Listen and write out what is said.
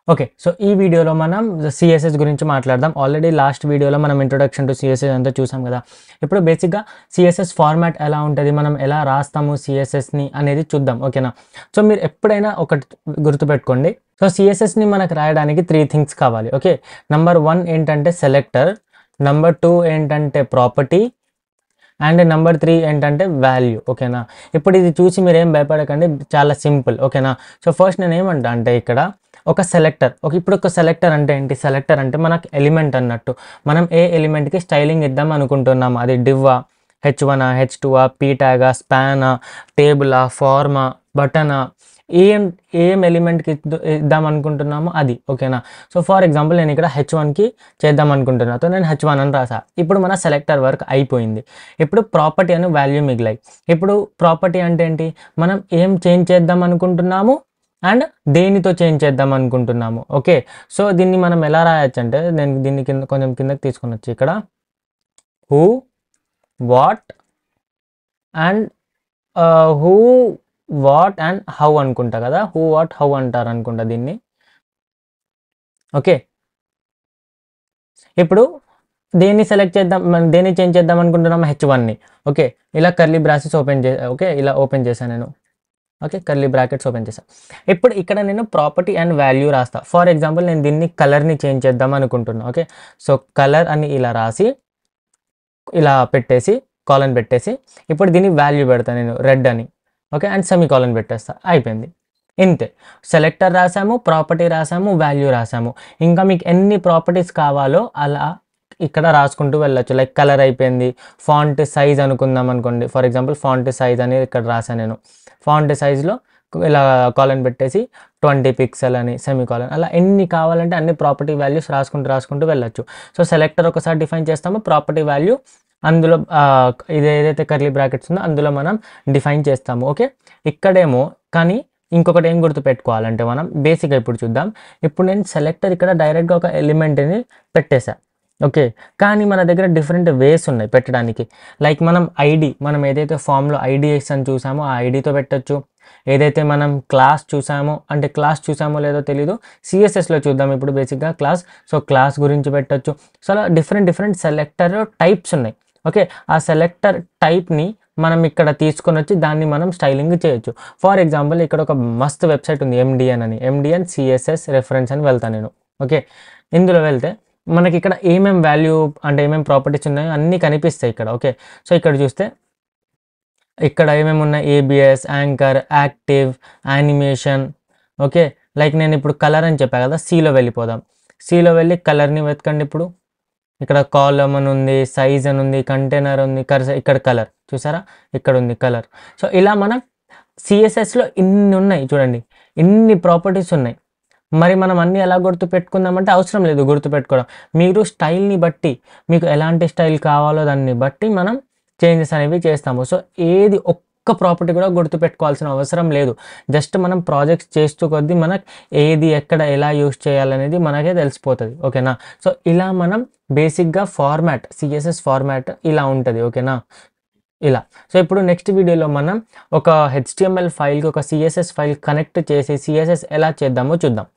Okay. So, ఈ వీడియోలో మనం సీఎస్ఎస్ గురించి మాట్లాడదాం. ఆల్రెడీ లాస్ట్ వీడియోలో మనం ఇంట్రొడక్షన్ టు సీఎస్ఎస్ అంతా చూసాం గదా! ఇప్పుడు బేసిక్‌గా సీఎస్ఎస్ ఫార్మాట్ ఎలా ఉంటది? మనం ఎలా రాస్తాము సీఎస్ఎస్‌ని అనేది చూద్దాం. ఓకేనా? సో, మీరు ఎప్పుడైనా ఒకటి గుర్తుపెట్టుకోండి. సో, సీఎస్ఎస్‌ని మనకు రాయడానికి 3 థింగ్స్ కావాలి. ఓకే. నంబర్ 1 ఏంటంటే సెలెక్టర్. నంబర్ 2 ఏంటంటే ప్రాపర్టీ. అండ్ నంబర్ 3 ఏంటంటే వాల్యూ. ఓకేనా? ఇప్పుడు ఇది చూసి మీరేం భయపడకండి. చాలా సింపుల్. ఓకేనా? సో, ఫస్ట్ నేనేమంటా అంటే ఇక్కడ ఒక సెలెక్టర్. ఇప్పుడు ఒక సెలెక్టర్ అంటే ఏంటి? సెలెక్టర్ అంటే మనకు ఎలిమెంట్ అన్నట్టు. మనం ఏ ఎలిమెంట్‌కి స్టైలింగ్ ఇద్దాం అనుకుంటున్నాము. అది డివ్వా, హెచ్1ఆ, హెచ్2ఆ, పీ ట్యాగా, స్పానా, టేబులా, ఫార్మా, బటనా, ఏం ఏం ఎలిమెంట్‌కి ఇద్దాం అనుకుంటున్నామో అది. ఓకేనా? సో, ఫర్ ఎగ్జాంపుల్ నేను ఇక్కడ హెచ్1కి చేద్దాం అనుకుంటున్నా. సో, నేను హెచ్1 అని రాసా. ఇప్పుడు మన సెలెక్టర్ వర్క్ అయిపోయింది. ఇప్పుడు ప్రాపర్టీ అని వాల్యూ మిగిలాయి. ఇప్పుడు ప్రాపర్టీ అంటే ఏంటి? మనం ఏం చేంజ్ చేద్దాం అనుకుంటున్నాము అండ్ దేనితో చేంజ్ చేద్దాం అనుకుంటున్నాము. ఓకే. సో, దీన్ని మనం ఎలా రాయొచ్చంటే నేను దీన్ని కొంచెం కిందకి తీసుకొనొచ్చి ఇక్కడ who, what and who, what and how అనుకుంటా కదా! హూ, వాట్, హౌ అంటారు అనుకుంటా దీన్ని. ఓకే. ఇప్పుడు దేన్ని సెలెక్ట్ చేద్దాం, మనం దేన్ని చేంజ్ చేద్దాం అనుకుంటున్నాము? హెచ్1ని. ఓకే. ఇలా కర్లీ బ్రాసెస్ ఓకే. ఇలా ఓపెన్ చేశాను నేను. ఓకే. కర్లీ బ్రాకెట్స్ ఓపెన్ చేశా. ఇప్పుడు ఇక్కడ నేను ప్రాపర్టీ అండ్ వాల్యూ రాస్తా. ఫర్ ఎగ్జాంపుల్ నేను దీన్ని కలర్‌ని చేంజ్ చేద్దాం అనుకుంటున్నా. ఓకే. సో, కలర్ అని ఇలా రాసి, ఇలా పెట్టేసి, కాలన్ పెట్టేసి, ఇప్పుడు దీన్ని వాల్యూ పెడతా నేను రెడ్ అని. ఓకే. అండ్ సెమీకోలన్ పెట్టేస్తా. అయిపోయింది. ఇంతే. సెలెక్టర్ రాసాము, ప్రాపర్టీ రాసాము, వాల్యూ రాసాము. ఇంకా మీకు ఎన్ని ప్రాపర్టీస్ కావాలో అలా ఇక్కడ రాసుకుంటూ వెళ్ళొచ్చు. లైక్ కలర్ అయిపోయింది. ఫాంట్ సైజ్ అనుకుందాం అనుకోండి. ఫర్ ఎగ్జాంపుల్ ఫాంట్ సైజ్ అని ఇక్కడ రాసాను నేను. ఫాంట్ సైజ్‌లో ఇలా కాలన్ పెట్టేసి 20 పిక్సెల్ అని సెమీకోలన్, అలా ఎన్ని కావాలంటే అన్ని ప్రాపర్టీ వాల్యూస్ రాసుకుంటూ వెళ్ళొచ్చు. సో, సెలెక్టర్ ఒకసారి డిఫైన్ చేస్తాము. ప్రాపర్టీ వాల్యూ అందులో ఇది ఏదైతే కర్లీ బ్రాకెట్స్ ఉందో అందులో మనం డిఫైన్ చేస్తాము. ఓకే. ఇక్కడేమో కానీ ఇంకొకటి ఏం గుర్తుపెట్టుకోవాలంటే మనం బేసిక్‌గా ఇప్పుడు చూద్దాం. ఇప్పుడు నేను సెలెక్టర్ ఇక్కడ డైరెక్ట్‌గా ఒక ఎలిమెంట్‌ని పెట్టేశా. ఓకే. కానీ మన దగ్గర డిఫరెంట్ వేస్ ఉన్నాయి పెట్టడానికి. లైక్ మనం ఏదైతే ఫామ్‌లో ఐడీఎస్ అని చూసామో ఆ ఐడీతో పెట్టొచ్చు. ఏదైతే మనం క్లాస్ చూసామో లేదో తెలీదు. సీఎస్ఎస్‌లో చూద్దాం ఇప్పుడు బేసిక్‌గా క్లాస్. సో, క్లాస్ గురించి పెట్టొచ్చు. సో, అలా డిఫరెంట్ సెలెక్టర్ టైప్స్ ఉన్నాయి. ఓకే. ఆ సెలెక్టర్ టైప్‌ని మనం ఇక్కడ తీసుకొనొచ్చి దాన్ని మనం స్టైలింగ్ చేయొచ్చు. ఫర్ ఎగ్జాంపుల్ ఇక్కడ ఒక మస్త్ వెబ్‌సైట్ ఉంది ఎండిఎన్ అని. ఎండిఎన్ సీఎస్ఎస్ రెఫరెన్స్ అని వెళ్తా నేను. ఓకే. ఇందులో వెళ్తే మనకి ఇక్కడ ఏమేం వాల్యూ అంటే ఏమేం ప్రాపర్టీస్ ఉన్నాయో అన్నీ కనిపిస్తాయి ఇక్కడ. ఓకే. సో, ఇక్కడ చూస్తే ఇక్కడ ఏమేమి ఉన్నాయి? ABS, anchor, active, animation. Okay. Like నేను ఇప్పుడు కలర్ అని చెప్పా కదా! సిలో వెళ్ళిపోదాం. సిలో వెళ్ళి కలర్‌ని వెతకండి ఇప్పుడు. ఇక్కడ కాలమ్ అని ఉంది, సైజ్ అని ఉంది, కంటైనర్ ఉంది, ఇక్కడ కలర్ చూసారా? ఇక్కడ ఉంది కలర్. సో, ఇలా మనం సీఎస్ఎస్‌లో ఇన్ని ఉన్నాయి చూడండి. ఇన్ని ప్రాపర్టీస్ ఉన్నాయి. మరి మనం అన్నీ ఎలా గుర్తుపెట్టుకుందామంటే అవసరం లేదు గుర్తుపెట్టుకోవడం. మీరు స్టైల్‌ని బట్టి మీకు ఎలాంటి స్టైల్ కావాలో దాన్ని బట్టి మనం చేంజెస్ అనేవి చేస్తాము. సో, ఏది ఒక్క ప్రాపర్టీ కూడా గుర్తుపెట్టుకోవాల్సిన అవసరం లేదు. జస్ట్ మనం ప్రాజెక్ట్స్ చేస్తూ కొద్దీ మనకు ఏది ఎక్కడ ఎలా యూజ్ చేయాలనేది మనకే తెలిసిపోతది. ఓకేనా? సో, ఇలా మనం బేసిక్‌గా సీఎస్ఎస్ ఫార్మాట్ ఇలా ఉంటది. ఓకేనా? ఇలా. సో, ఇప్పుడు నెక్స్ట్ వీడియోలో మనం ఒక హెచ్టీఎంఎల్ ఫైల్‌కి ఒక సీఎస్ఎస్ ఫైల్ కనెక్ట్ చేసి సీఎస్ఎస్ ఎలా చేద్దామో చూద్దాం.